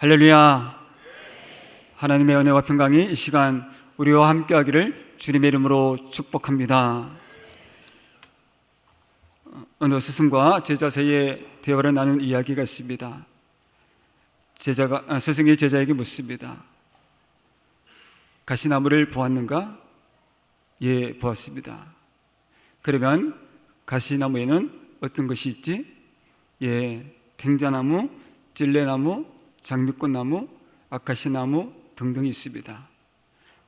할렐루야. 하나님의 은혜와 평강이 이 시간 우리와 함께 하기를 주님의 이름으로 축복합니다. 어느 스승과 제자 사이에 대화를 나눈 이야기가 있습니다. 스승이 제자에게 묻습니다. 가시나무를 보았는가? 예, 보았습니다. 그러면 가시나무에는 어떤 것이 있지? 예, 탱자나무, 찔레나무, 장미꽃나무, 아카시나무 등등이 있습니다.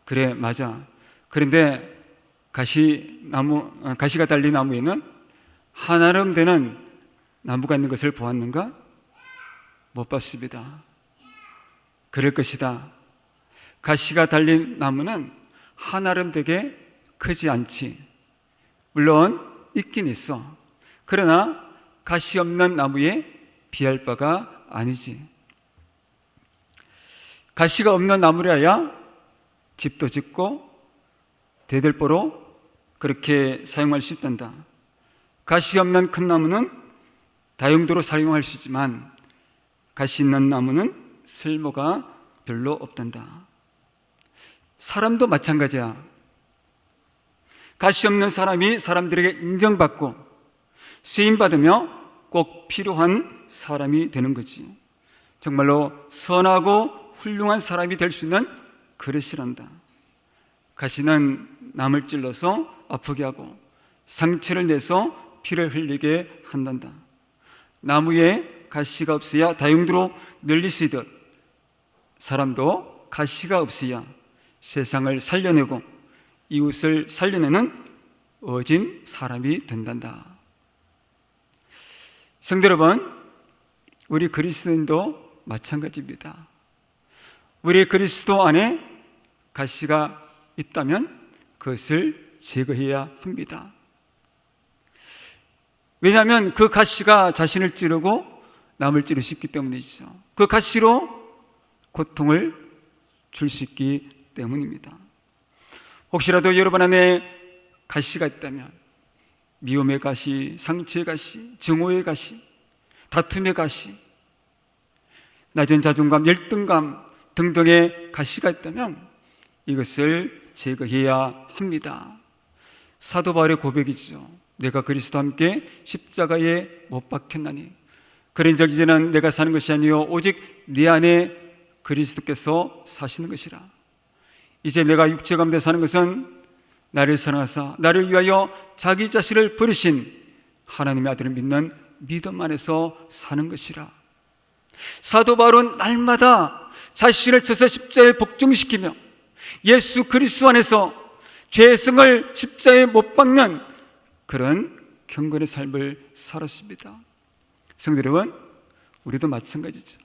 그래, 맞아. 그런데 가시가 달린 나무에는 한아름 되는 나무가 있는 것을 보았는가? 못 봤습니다. 그럴 것이다. 가시가 달린 나무는 한아름 되게 크지 않지. 물론 있긴 있어. 그러나 가시 없는 나무에 비할 바가 아니지. 가시가 없는 나무라야 집도 짓고 대들보로 그렇게 사용할 수 있단다. 가시 없는 큰 나무는 다용도로 사용할 수 있지만 가시 있는 나무는 쓸모가 별로 없단다. 사람도 마찬가지야. 가시 없는 사람이 사람들에게 인정받고 쓰임받으며 꼭 필요한 사람이 되는 거지. 정말로 선하고 훌륭한 사람이 될 수 있는 그릇이란다. 가시는 남을 찔러서 아프게 하고 상처를 내서 피를 흘리게 한단다. 나무에 가시가 없어야 다용도로 널릴 수 있듯 사람도 가시가 없어야 세상을 살려내고 이웃을 살려내는 어진 사람이 된단다. 성도 여러분, 우리 그리스도인도 마찬가지입니다. 우리 그리스도 안에 가시가 있다면 그것을 제거해야 합니다. 왜냐하면 그 가시가 자신을 찌르고 남을 찌를 수 있기 때문이죠. 그 가시로 고통을 줄 수 있기 때문입니다. 혹시라도 여러분 안에 가시가 있다면 미움의 가시, 상처의 가시, 증오의 가시, 다툼의 가시, 낮은 자존감, 열등감 등등의 가시가 있다면 이것을 제거해야 합니다. 사도 바울의 고백이죠. 내가 그리스도와 함께 십자가에 못 박혔나니 그런즉 이제는 내가 사는 것이 아니요 오직 내 안에 그리스도께서 사시는 것이라. 이제 내가 육체 가운데 사는 것은 나를 사랑하사 나를 위하여 자기 자신을 버리신 하나님의 아들을 믿는 믿음 안에서 사는 것이라. 사도 바울은 날마다 자신을 쳐서 십자가에 복종시키며 예수 그리스도 안에서 죄성을 십자가에 못 박는 그런 경건의 삶을 살았습니다. 성도 여러분, 우리도 마찬가지죠.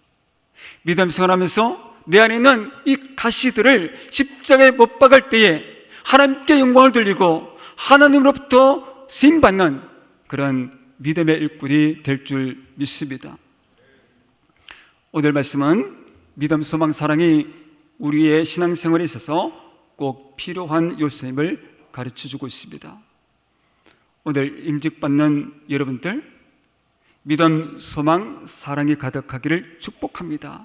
믿음 생활하면서 내 안에 있는 이 가시들을 십자가에 못 박을 때에 하나님께 영광을 돌리고 하나님으로부터 쓰임받는 그런 믿음의 일꾼이 될 줄 믿습니다. 오늘 말씀은 믿음, 소망, 사랑이 우리의 신앙생활에 있어서 꼭 필요한 요소임을 가르쳐주고 있습니다. 오늘 임직받는 여러분들 믿음, 소망, 사랑이 가득하기를 축복합니다.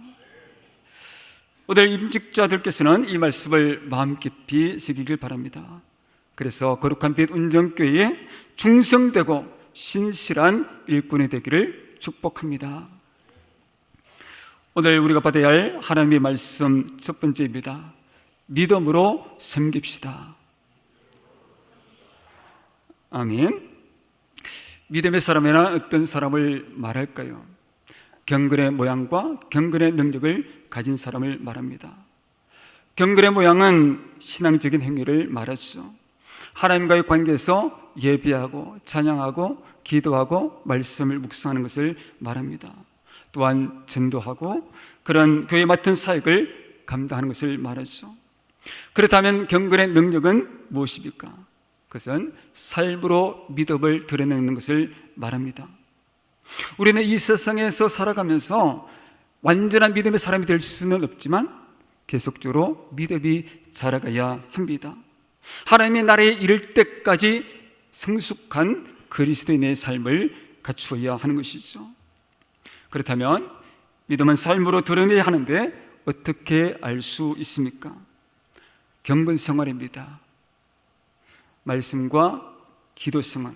오늘 임직자들께서는 이 말씀을 마음 깊이 새기길 바랍니다. 그래서 거룩한 빛 운정교회에 충성되고 신실한 일꾼이 되기를 축복합니다. 오늘 우리가 받아야 할 하나님의 말씀 첫 번째입니다. 믿음으로 섬깁시다. 아멘. 믿음의 사람이나 어떤 사람을 말할까요? 경건의 모양과 경건의 능력을 가진 사람을 말합니다. 경건의 모양은 신앙적인 행위를 말하죠. 하나님과의 관계에서 예배하고 찬양하고 기도하고 말씀을 묵상하는 것을 말합니다. 또한 전도하고 그런 교회 맡은 사역을 감당하는 것을 말하죠. 그렇다면 경건의 능력은 무엇입니까? 그것은 삶으로 믿음을 드러내는 것을 말합니다. 우리는 이 세상에서 살아가면서 완전한 믿음의 사람이 될 수는 없지만 계속적으로 믿음이 자라가야 합니다. 하나님의 나라에 이를 때까지 성숙한 그리스도인의 삶을 갖추어야 하는 것이죠. 그렇다면 믿음은 삶으로 드러내야 하는데 어떻게 알 수 있습니까? 경건 생활입니다. 말씀과 기도 생활,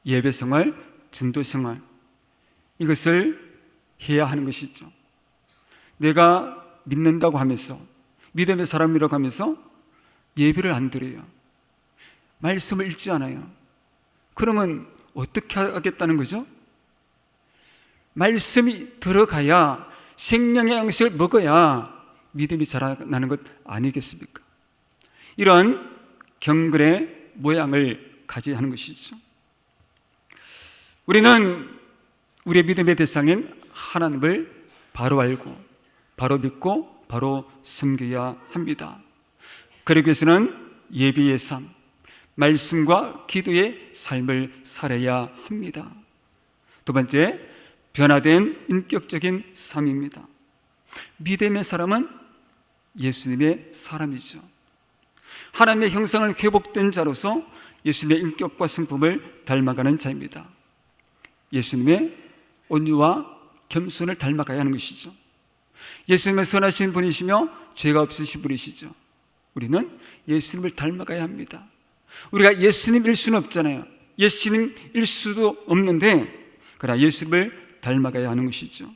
예배 생활, 전도 생활, 이것을 해야 하는 것이죠. 내가 믿는다고 하면서, 믿음의 사람이라고 하면서 예배를 안 드려요. 말씀을 읽지 않아요. 그러면 어떻게 하겠다는 거죠? 말씀이 들어가야, 생명의 양식을 먹어야 믿음이 자라나는 것 아니겠습니까? 이런 경건의 모양을 가져야 하는 것이죠. 우리는 우리의 믿음의 대상인 하나님을 바로 알고, 바로 믿고, 바로 섬겨야 합니다. 그러기 위해서는 예배의 삶, 말씀과 기도의 삶을 살아야 합니다. 두 번째, 변화된 인격적인 삶입니다. 믿음의 사람은 예수님의 사람이죠. 하나님의 형상을 회복된 자로서 예수님의 인격과 성품을 닮아가는 자입니다. 예수님의 온유와 겸손을 닮아가야 하는 것이죠. 예수님은 선하신 분이시며 죄가 없으신 분이시죠. 우리는 예수님을 닮아가야 합니다. 우리가 예수님일 수는 없잖아요. 예수님일 수도 없는데, 그러나 예수님을 닮아가야 하는 것이죠.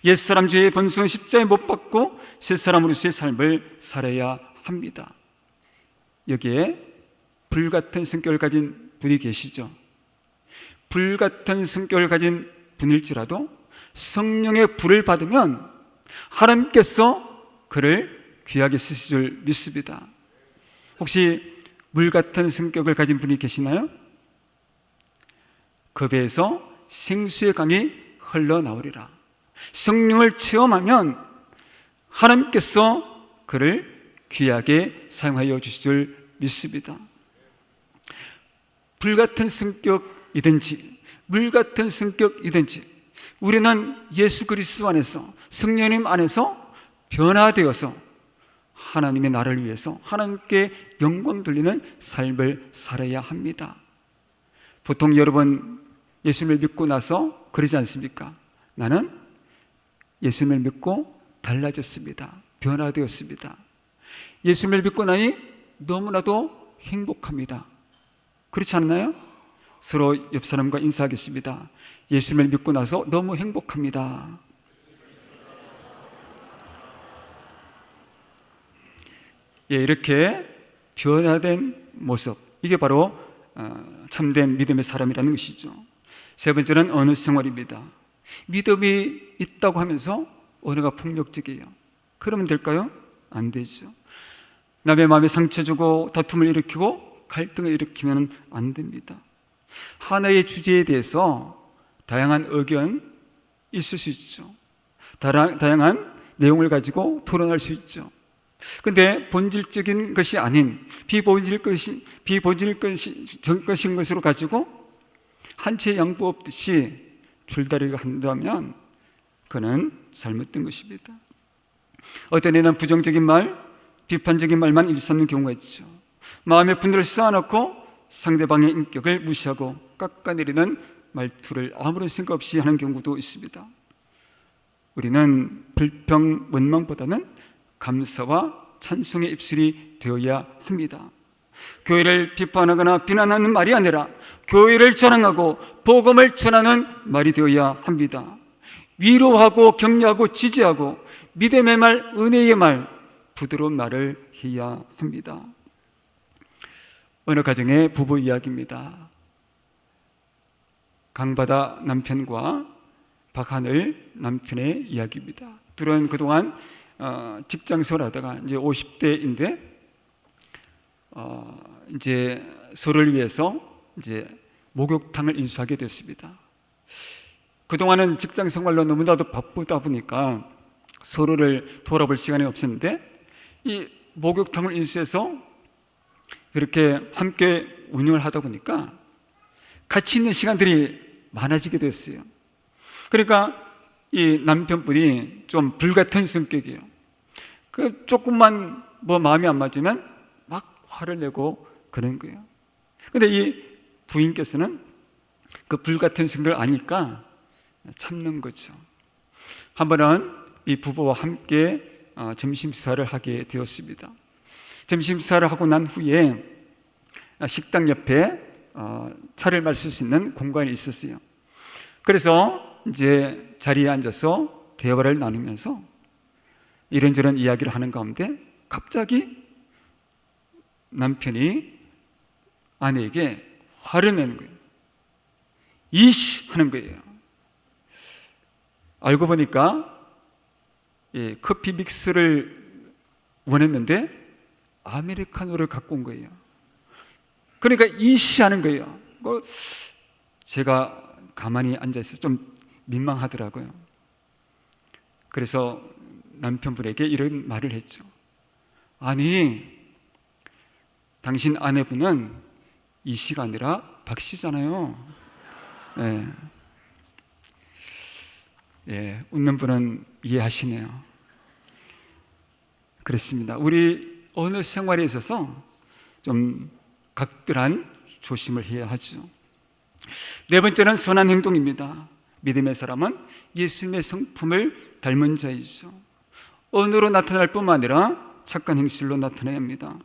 옛사람 죄의 본성은 십자가에 못 박고 새 사람으로서의 삶을 살아야 합니다. 여기에 불같은 성격을 가진 분이 계시죠. 불같은 성격을 가진 분일지라도 성령의 불을 받으면 하나님께서 그를 귀하게 쓰실 줄 믿습니다. 혹시 물같은 성격을 가진 분이 계시나요? 그 배에서 생수의 강이 흘러나오리라. 성령을 체험하면 하나님께서 그를 귀하게 사용하여 주실 줄 믿습니다. 불같은 성격이든지 물같은 성격이든지 우리는 예수 그리스도 안에서, 성령님 안에서 변화되어서 하나님의 나라를 위해서 하나님께 영광 돌리는 삶을 살아야 합니다. 보통 여러분 예수님을 믿고 나서 그러지 않습니까? 나는 예수님을 믿고 달라졌습니다. 변화되었습니다. 예수님을 믿고 나니 너무나도 행복합니다. 그렇지 않나요? 서로 옆 사람과 인사하겠습니다. 예수님을 믿고 나서 너무 행복합니다. 예, 이렇게 변화된 모습, 이게 바로 참된 믿음의 사람이라는 것이죠. 세 번째는 언어 생활입니다. 믿음이 있다고 하면서 언어가 폭력적이에요. 그러면 될까요? 안 되죠. 남의 마음에 상처 주고 다툼을 일으키고 갈등을 일으키면 안 됩니다. 하나의 주제에 대해서 다양한 의견 있을 수 있죠. 다양한 내용을 가지고 토론할 수 있죠. 근데 본질적인 것이 아닌 비본질적인 것으로 가지고 한치의 양보 없듯이 줄다리기를 한다면 그는 잘못된 것입니다. 어떤 애는 부정적인 말, 비판적인 말만 일삼는 경우가 있죠. 마음의 분노를 쌓아놓고 상대방의 인격을 무시하고 깎아내리는 말투를 아무런 생각 없이 하는 경우도 있습니다. 우리는 불평, 원망보다는 감사와 찬송의 입술이 되어야 합니다. 교회를 비판하거나 비난하는 말이 아니라 교회를 자랑하고 복음을 전하는 말이 되어야 합니다. 위로하고 격려하고 지지하고 믿음의 말, 은혜의 말, 부드러운 말을 해야 합니다. 어느 가정의 부부 이야기입니다. 강바다 남편과 박하늘 남편의 이야기입니다. 둘은 그동안 직장 생활하다가 이제 50대인데 이제 서로를 위해서 이제 목욕탕을 인수하게 됐습니다. 그동안은 직장 생활로 너무나도 바쁘다 보니까 서로를 돌아볼 시간이 없었는데 이 목욕탕을 인수해서 그렇게 함께 운영을 하다 보니까 같이 있는 시간들이 많아지게 됐어요. 그러니까 이 남편분이 좀 불같은 성격이에요. 그 조금만 뭐 마음이 안 맞으면 막 화를 내고 그런 거예요. 근데 이 부인께서는 그 불같은 성격을 아니까 참는 거죠. 한 번은 이 부부와 함께 점심 식사를 하게 되었습니다. 점심 식사를 하고 난 후에 식당 옆에 차를 마실 수 있는 공간이 있었어요. 그래서 이제 자리에 앉아서 대화를 나누면서 이런저런 이야기를 하는 가운데 갑자기 남편이 아내에게 화를 내는 거예요. 이씨 하는 거예요. 알고 보니까 커피 믹스를 원했는데 아메리카노를 갖고 온 거예요. 그러니까 이씨 하는 거예요. 제가 가만히 앉아있어서 좀 민망하더라고요. 그래서 남편분에게 이런 말을 했죠. 아니, 당신 아내분은 이씨가 아니라 박씨잖아요. 웃는 분은 이해하시네요. 그렇습니다. 우리 어느 생활에 있어서 좀 각별한 조심을 해야 하죠. 네 번째는 선한 행동입니다. 믿음의 사람은 예수님의 성품을 닮은 자이죠. 언어로 나타날 뿐만 아니라 착한 행실로 나타나야 합니다.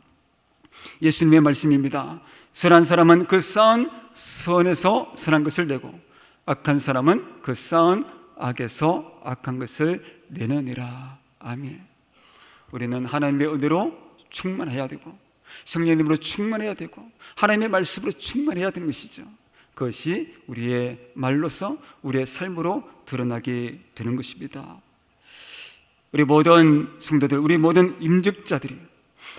예수님의 말씀입니다. 선한 사람은 그 쌓은 선에서 선한 것을 내고 악한 사람은 그 쌓은 악에서 악한 것을 내느니라. 아멘. 우리는 하나님의 은혜로 충만해야 되고 성령님으로 충만해야 되고 하나님의 말씀으로 충만해야 되는 것이죠. 그것이 우리의 말로서 우리의 삶으로 드러나게 되는 것입니다. 우리 모든 성도들, 우리 모든 임직자들이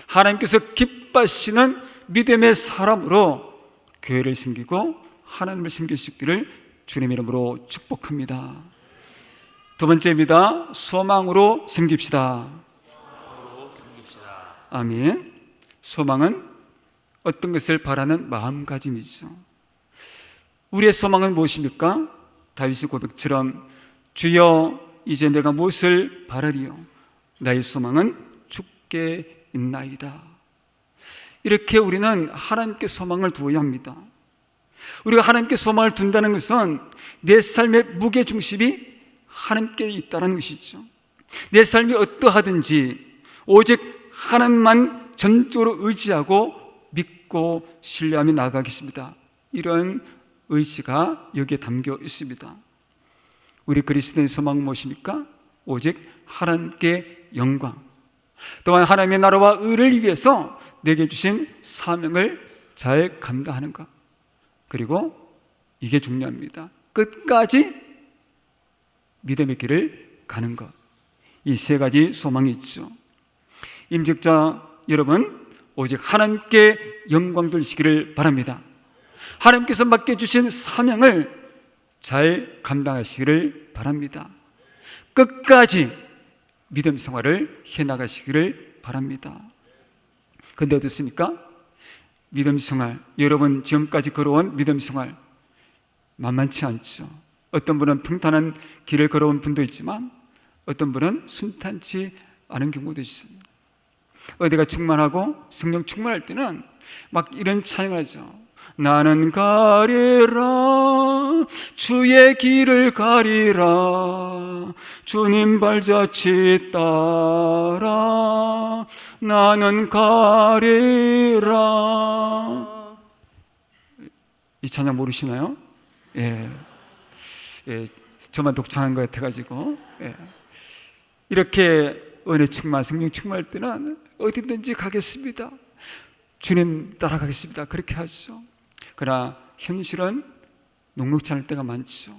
하나님께서 기뻐하시는 믿음의 사람으로 교회를 섬기고 하나님을 섬길 수 있기를 주님의 이름으로 축복합니다. 두 번째입니다. 소망으로 섬깁시다. 아멘. 소망은 어떤 것을 바라는 마음가짐이죠. 우리의 소망은 무엇입니까? 다윗의 고백처럼 주여 이제 내가 무엇을 바라리요? 나의 소망은 주께 있나이다. 이렇게 우리는 하나님께 소망을 두어야 합니다. 우리가 하나님께 소망을 둔다는 것은 내 삶의 무게중심이 하나님께 있다는 것이죠. 내 삶이 어떠하든지 오직 하나님만 전적으로 의지하고 믿고 신뢰하며 나아가겠습니다. 이런 의지가 여기에 담겨 있습니다. 우리 그리스도의 소망은 무엇입니까? 오직 하나님께 영광, 또한 하나님의 나라와 의를 위해서 내게 주신 사명을 잘 감당하는 것, 그리고 이게 중요합니다. 끝까지 믿음의 길을 가는 것. 이 세 가지 소망이 있죠. 임직자 여러분, 오직 하나님께 영광 돌리시기를 바랍니다. 하나님께서 맡겨주신 사명을 잘 감당하시기를 바랍니다. 끝까지 믿음 생활을 해나가시기를 바랍니다. 그런데 어떻습니까? 믿음 생활, 여러분 지금까지 걸어온 믿음 생활 만만치 않죠. 어떤 분은 평탄한 길을 걸어온 분도 있지만 어떤 분은 순탄치 않은 경우도 있습니다. 어디가 충만하고 성령 충만할 때는 막 이런 찬양을 하죠. 나는 가리라 주의 길을 가리라 주님 발자취 따라 나는 가리라. 이 찬양 모르시나요? 예, 저만 독창한 것 같아가지고 이렇게 은혜 충만 성령 충만할 때는 어디든지 가겠습니다, 주님 따라가겠습니다, 그렇게 하죠. 그러나 현실은 녹록지 않을 때가 많죠.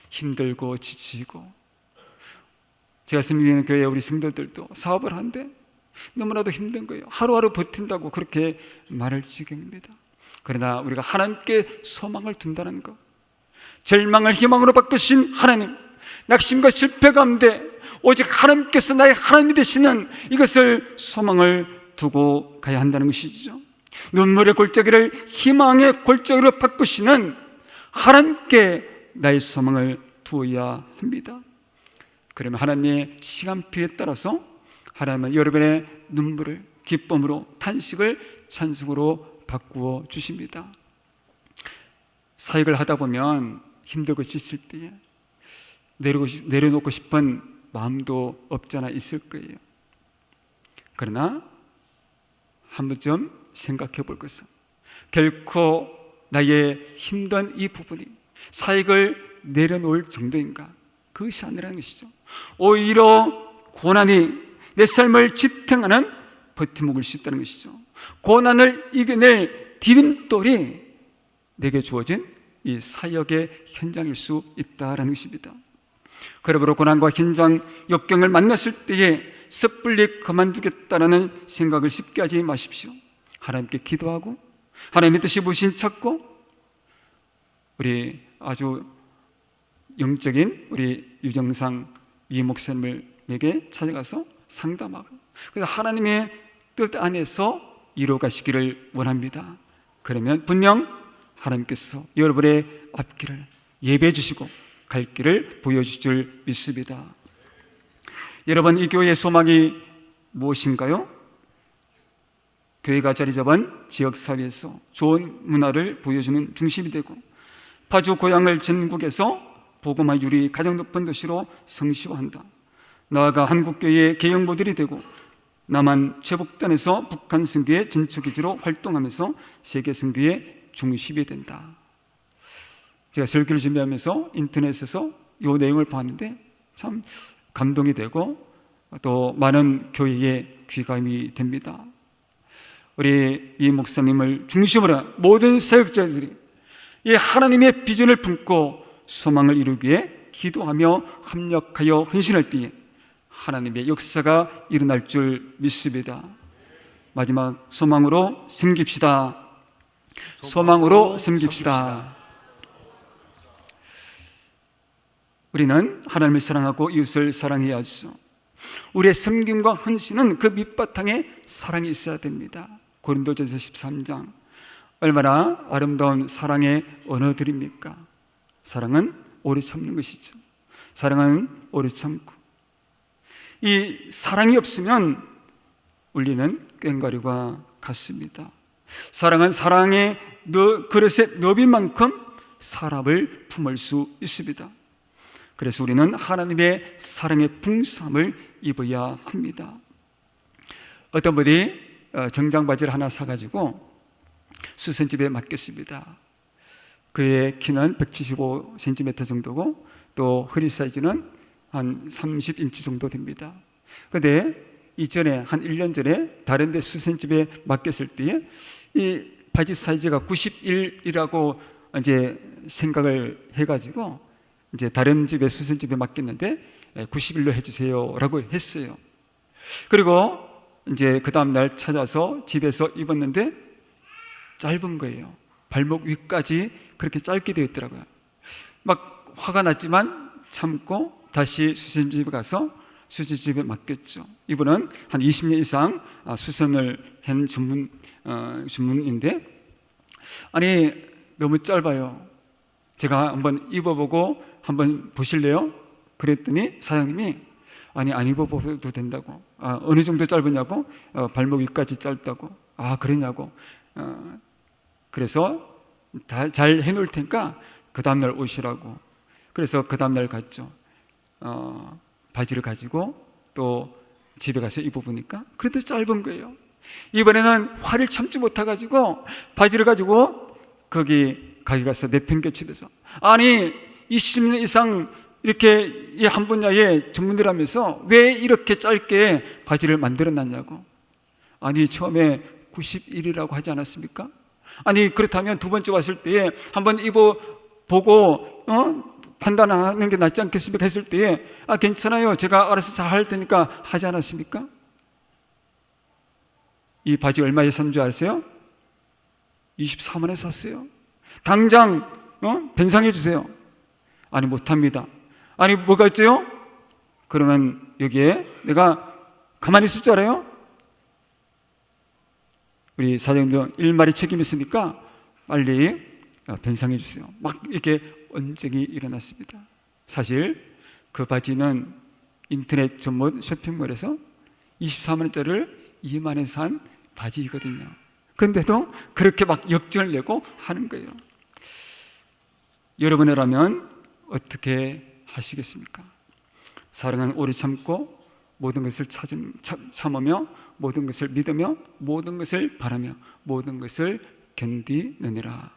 힘들고 지치고, 제가 섬기는 교회 우리 성도들도 사업을 하는데 너무나도 힘든 거예요. 하루하루 버틴다고 그렇게 말할 지경입니다. 그러나 우리가 하나님께 소망을 둔다는 것, 절망을 희망으로 바꾸신 하나님, 낙심과 실패 가운데 오직 하나님께서 나의 하나님이 되시는 이것을 소망을 두고 가야 한다는 것이죠. 눈물의 골짜기를 희망의 골짜기로 바꾸시는 하나님께 나의 소망을 두어야 합니다. 그러면 하나님의 시간표에 따라서 하나님은 여러분의 눈물을 기쁨으로, 탄식을 찬송으로 바꾸어 주십니다. 사역을 하다 보면 힘들고 지칠 때에 내려놓고 싶은 마음도 없잖아 있을 거예요. 그러나 한 번쯤 생각해 볼 것은, 결코 나의 힘든 이 부분이 사익을 내려놓을 정도인가? 그것이 아니라는 것이죠. 오히려 고난이 내 삶을 지탱하는 버팀목일 수 있다는 것이죠. 고난을 이겨낼 디딤돌이 내게 주어진 이 사역의 현장일 수 있다는 것입니다. 그러므로 고난과 현장, 역경을 만났을 때에 섣불리 그만두겠다라는 생각을 쉽게 하지 마십시오. 하나님께 기도하고 하나님의 뜻이 무엇인지 찾고, 우리 아주 영적인 우리 유정상 이 목사님에게 찾아가서 상담하고, 그래서 하나님의 뜻 안에서 이루어가시기를 원합니다. 그러면 분명 하나님께서 여러분의 앞길을 예배해 주시고 갈 길을 보여주실 줄 믿습니다. 여러분, 이 교회의 소망이 무엇인가요? 교회가 자리 잡은 지역사회에서 좋은 문화를 보여주는 중심이 되고, 파주 고향을 전국에서 복음화율이 가장 높은 도시로 성시화한다. 나아가 한국교회의 개혁 모델이 되고, 남한 제복단에서 북한 선교의 전초기지로 활동하면서 세계 선교의 중심이 된다. 제가 설교를 준비하면서 인터넷에서 이 내용을 봤는데 참 감동이 되고 또 많은 교회에 귀감이 됩니다. 우리 이 목사님을 중심으로 한 모든 사역자들이 이 하나님의 비전을 품고 소망을 이루기 위해 기도하며 합력하여 헌신할 때에 하나님의 역사가 일어날 줄 믿습니다. 마지막, 소망으로 섬깁시다. 소망으로 섬깁시다. 우리는 하나님을 사랑하고 이웃을 사랑해야죠. 우리의 섬김과 헌신은 그 밑바탕에 사랑이 있어야 됩니다. 고린도전서 13장, 얼마나 아름다운 사랑의 언어들입니까? 사랑은 오래 참는 것이죠. 사랑은 오래 참고, 이 사랑이 없으면 울리는 꽹과리와 같습니다. 사랑은 사랑의 그릇의 너비인 만큼 사람을 품을 수 있습니다. 그래서 우리는 하나님의 사랑의 풍성함을 입어야 합니다. 어떤 분이 정장 바지를 하나 사가지고 수선집에 맡겼습니다. 그의 키는 175cm 정도고 또 허리 사이즈는 한 30인치 정도 됩니다. 그런데 이전에 한 1년 전에 다른 데 수선집에 맡겼을 때에 이 바지 사이즈가 91이라고 이제 생각을 해가지고 이제 다른 집에 수선집에 맡겼는데 91로 해주세요라고 했어요. 그리고 이제 그 다음날 찾아서 집에서 입었는데 짧은 거예요. 발목 위까지 그렇게 짧게 되어 있더라고요. 막 화가 났지만 참고 다시 수선집에 가서 수선집에 맡겼죠. 이분은 한 20년 이상 수선을 한 전문인데, 아니 너무 짧아요. 제가 한번 입어보고 한번 보실래요? 그랬더니 사장님이 아니 안 입어봐도 된다고. 어느 정도 짧으냐고? 발목 위까지 짧다고. 그러냐고. 그래서 잘 해놓을 테니까 그 다음날 오시라고. 그래서 그 다음날 갔죠. 바지를 가지고 또 집에 가서 입어보니까 그래도 짧은 거예요. 이번에는 화를 참지 못해가지고 바지를 가지고 거기 가서 내팽개치면서, 아니 20년 이상 이렇게 이 한 분야의 전문이라면서 왜 이렇게 짧게 바지를 만들어놨냐고. 아니 처음에 91이라고 하지 않았습니까? 아니 그렇다면 두 번째 왔을 때에 한번 입어보고 판단하는 게 낫지 않겠습니까? 했을 때에 괜찮아요, 제가 알아서 잘 할 테니까 하지 않았습니까? 이 바지 얼마에 산 줄 아세요? 24만 원 샀어요. 당장 변상해 주세요. 아니 못합니다. 아니 뭐가 있죠? 그러면 여기에 내가 가만히 있을 줄 알아요? 우리 사장님도 일말의 책임이 있으니까 빨리 변상해 주세요. 막 이렇게 언쟁이 일어났습니다. 사실 그 바지는 인터넷 전문 쇼핑몰에서 24만 원짜리를 2만 원에 산 바지이거든요. 그런데도 그렇게 막 역전을 내고 하는 거예요. 여러분이라면 어떻게 하시겠습니까? 사랑은 오래 참고 모든 것을 참으며 모든 것을 믿으며 모든 것을 바라며 모든 것을 견디느니라.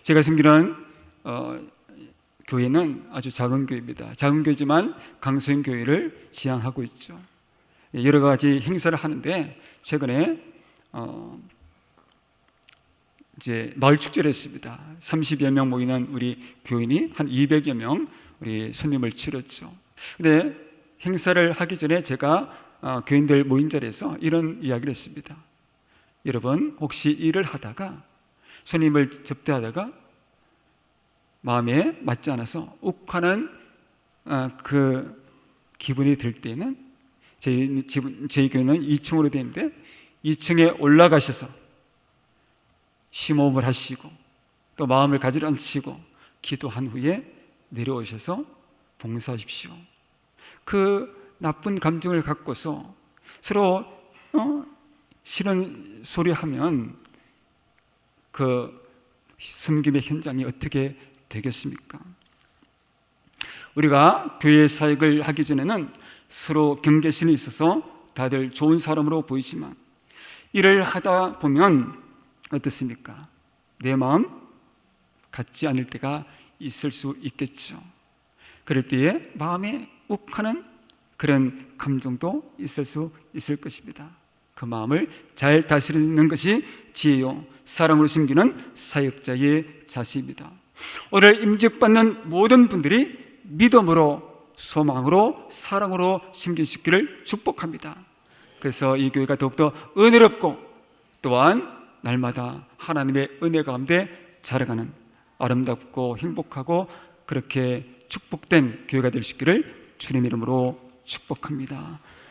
제가 섬기는 교회는 아주 작은 교회입니다. 작은 교회지만 강소형 교회를 지향하고 있죠. 여러 가지 행사를 하는데 최근에 이제 마을 축제를 했습니다. 30여 명 모이는 우리 교인이 한 200여 명 우리 손님을 치렀죠. 근데 행사를 하기 전에 제가 교인들 모임 자리에서 이런 이야기를 했습니다. 여러분, 혹시 일을 하다가 손님을 접대하다가 마음에 맞지 않아서 욱하는 그 기분이 들 때는 저희 교회는 2층으로 되어 있는데 2층에 올라가셔서 심호흡을 하시고 또 마음을 가지런히고 기도한 후에 내려오셔서 봉사하십시오. 그 나쁜 감정을 갖고서 서로 싫은 소리 하면 그 섬김의 현장이 어떻게 되겠습니까? 우리가 교회 사역을 하기 전에는 서로 경계심이 있어서 다들 좋은 사람으로 보이지만 일을 하다 보면 어떻습니까? 내 마음 같지 않을 때가 있을 수 있겠죠. 그럴 때에 마음에 욱하는 그런 감정도 있을 수 있을 것입니다. 그 마음을 잘 다스리는 것이 지혜요 사랑으로 섬기는 사역자의 자세입니다. 오늘 임직받는 모든 분들이 믿음으로 소망으로 사랑으로 섬길 수 있기를 축복합니다. 그래서 이 교회가 더욱더 은혜롭고 또한 날마다 하나님의 은혜 가운데 자라가는 아름답고 행복하고 그렇게 축복된 교회가 될 수 있기를 주님 이름으로 축복합니다.